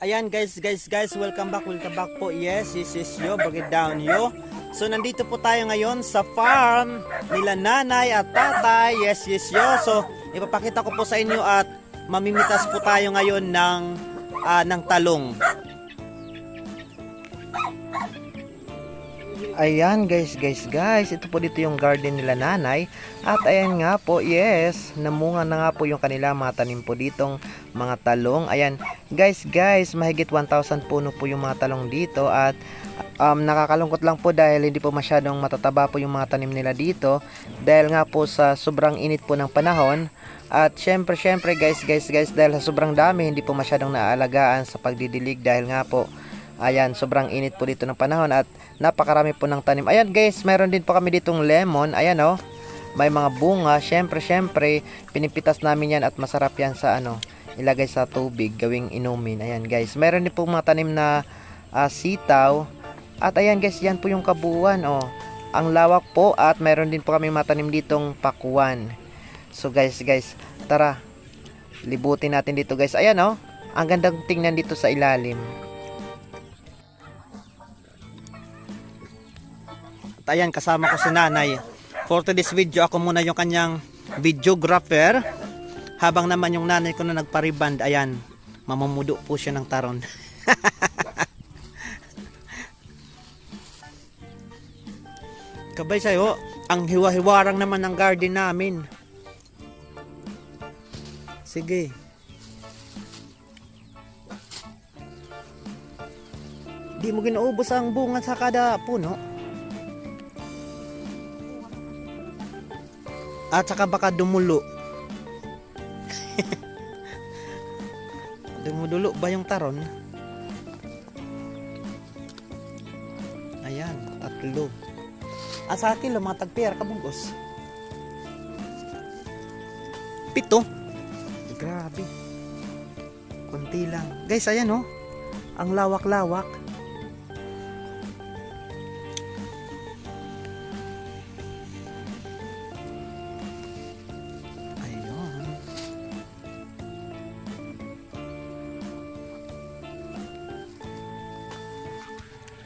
Ayan guys, welcome back po. Yes, this is yo, Bagay Down yo. So nandito po tayo ngayon sa farm nila nanay at tatay. Yes yo. So ipapakita ko po sa inyo at mamimitas po tayo ngayon ng talong. Ayan guys, ito po dito yung garden nila nanay. At ayan nga po, yes, namunga na nga po yung kanila mga tanim po ditong mga talong. Ayan guys, mahigit 1,000 puno po yung mga talong dito. At nakakalungkot lang po dahil hindi po masyadong matataba po yung mga tanim nila dito. Dahil nga po sa sobrang init po ng panahon. At syempre guys, dahil sa sobrang dami, hindi po masyadong naaalagaan sa pagdidilig. Dahil nga po, ayan, sobrang init po dito ng panahon at napakarami po ng tanim. Ayan guys, meron din po kami ditong lemon. Ayan oh, may mga bunga. Syempre, pinipitas namin yan at masarap yan sa ilagay sa tubig, gawing inumin. Ayan guys, meron din po mga tanim na sitaw. At ayan guys, yan po yung kabuuan oh. Ang lawak po at meron din po kami mga tanim ditong pakuan. So guys, tara, libutin natin dito guys. Ayan oh, ang gandang tingnan dito sa ilalim. At ayan, kasama ko si nanay. For today's video, ako muna yung kanyang videographer. Habang naman yung nanay ko na nagpariband, ayan, mamumudo po siya ng taron. Kabay sa'yo, ang hiwa-hiwarang naman ng garden namin. Sige. Di mo ginaubos ang bunga sa kada puno. At saka baka dumulo. Dumudulo ba yung taron? Ayan, 3. At sa akin, mga tagpera kabungos. 7. Grabe. Kunti lang. Guys, ayan oh. Ang lawak-lawak.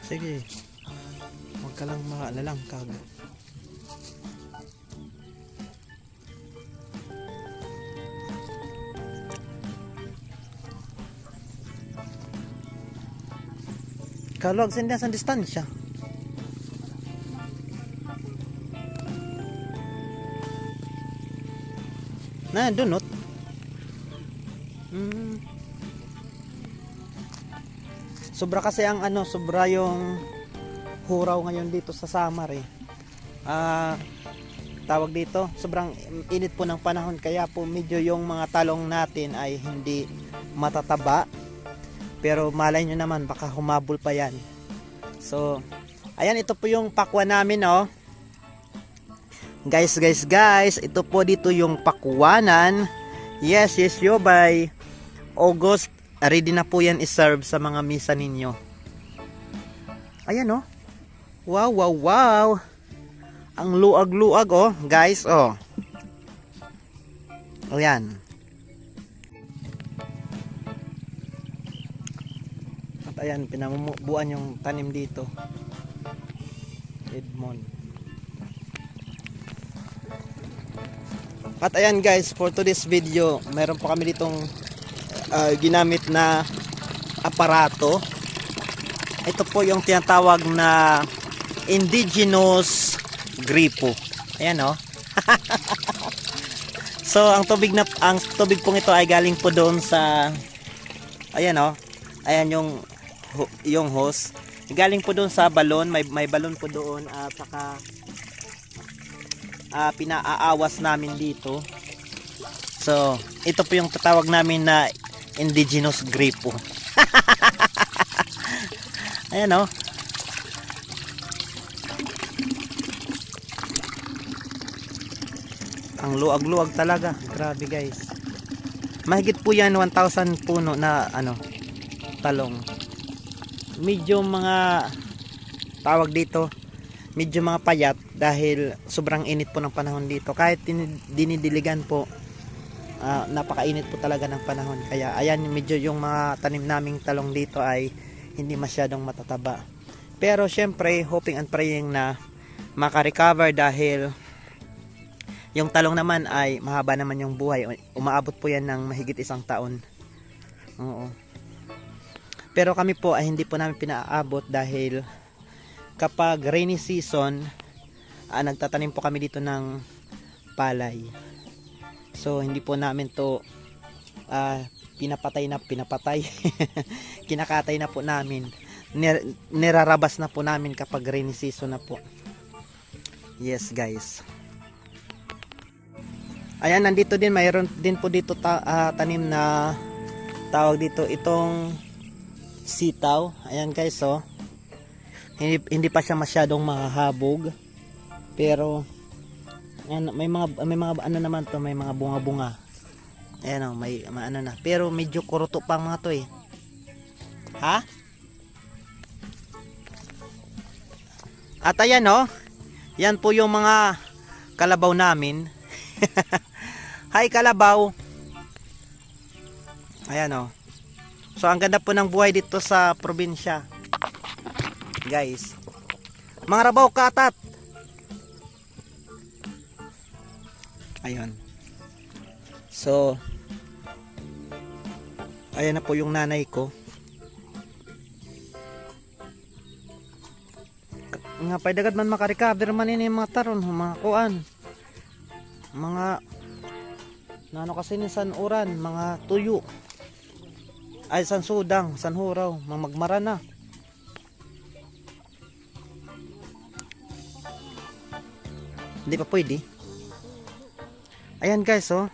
Sige, huwag ka lang maalalangkag. Kaluwag sinda sa distansya. Na, dunot. Sobra kasi ang sobra yung huraw ngayon dito sa summer eh. Tawag dito, sobrang init po ng panahon kaya po medyo yung mga talong natin ay hindi matataba. Pero malay nyo naman baka humabol pa yan. So, ayan, ito po yung pakwa namin oh. Guys, ito po dito yung pakwanan. Yes yo, by August ready na po yan i-serve sa mga misa ninyo. Ayan oh. Wow. Ang luag-luag oh, guys oh. Ayan. At ayan, pinamumubuan yung tanim dito. Edmond. At ayan guys, for today's video, meron po kami ditong ginamit na aparato. Ito po yung tinatawag na indigenous gripo. Ayan oh. So ang tubig pong ito ay galing po doon sa ayan oh. Ayan yung hose. Galing po doon sa balon, may balon po doon at saka pinaaawas namin dito. So ito po yung tatawag namin na indigenous gripo. Ayan oh. Ang luag-luag talaga. Grabe guys. Mahigit po yan 1,000 puno na talong. Medyo mga tawag dito, medyo mga payat dahil sobrang init po ng panahon dito. Kahit dinidiligan po, napakainit po talaga ng panahon. Kaya ayan, medyo yung mga tanim naming talong dito ay hindi masyadong matataba. Pero syempre, hoping and praying na makarecover dahil yung talong naman ay mahaba naman yung buhay. Umaabot po yan ng mahigit 1 taon. Oo. Pero kami po ay hindi po namin pinaabot dahil kapag rainy season, nagtatanim po kami dito ng palay. So hindi po namin to pinapatay. Kinakatay na po namin. Nirarabas na po namin kapag rainy season na po. Yes guys. Ayan, nandito din, mayroon din po dito tanim na tawag dito itong sitaw. Ayan guys, oh. Hindi pa siya masyadong mahahabog. Pero ayan, may mga ano naman to, may mga bunga-bunga. Ayan, oh, may ano na. Pero medyo kuruto pa mga to eh. Ha? At ayan, oh. Yan po yung mga kalabaw namin. Hi kalabaw. Ayan, oh. So ang ganda po ng buhay dito sa probinsya. Guys. Mga rabaw katat. Ayun. So ayan na po yung nanay ko. Nga paidagad man makarecover man ini mga taron, mga kuan. Mga nano kasi ni sanuran, mga tuyo. Ay sansudang, sanhuraw, mamagmara na. Hindi pa pwede. Ayan guys, oh.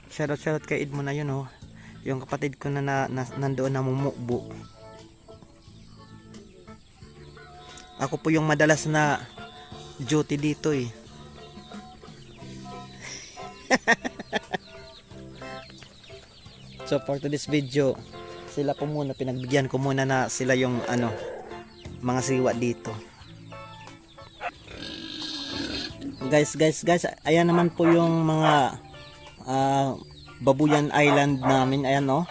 Shoutout kay Ed mo na yun, oh. Yung kapatid ko na nandoon na mumukbo. Ako po yung madalas na duty dito eh. So for today's video, sila po muna, pinagbigyan ko muna na sila yung ano, mga siwa dito. Guys, ayan naman po yung mga Babuyan Island namin. Ayan, oh.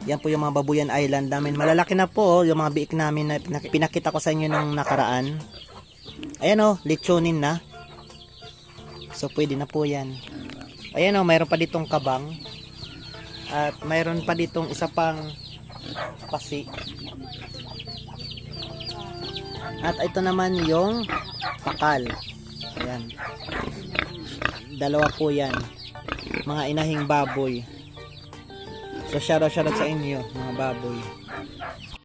Yan po yung mga Babuyan Island namin. Malalaki na po, oh, yung mga biik namin na pinakita ko sa inyo nung nakaraan. Ayan, oh, lechonin na. So pwede na po yan. Ayan, oh, mayroon pa ditong kabang. At mayroon pa ditong isa pang pasi. At ito naman yung pakal. Ayan. Dalawa po yan. Mga inahing baboy. So shoutout sa inyo mga baboy.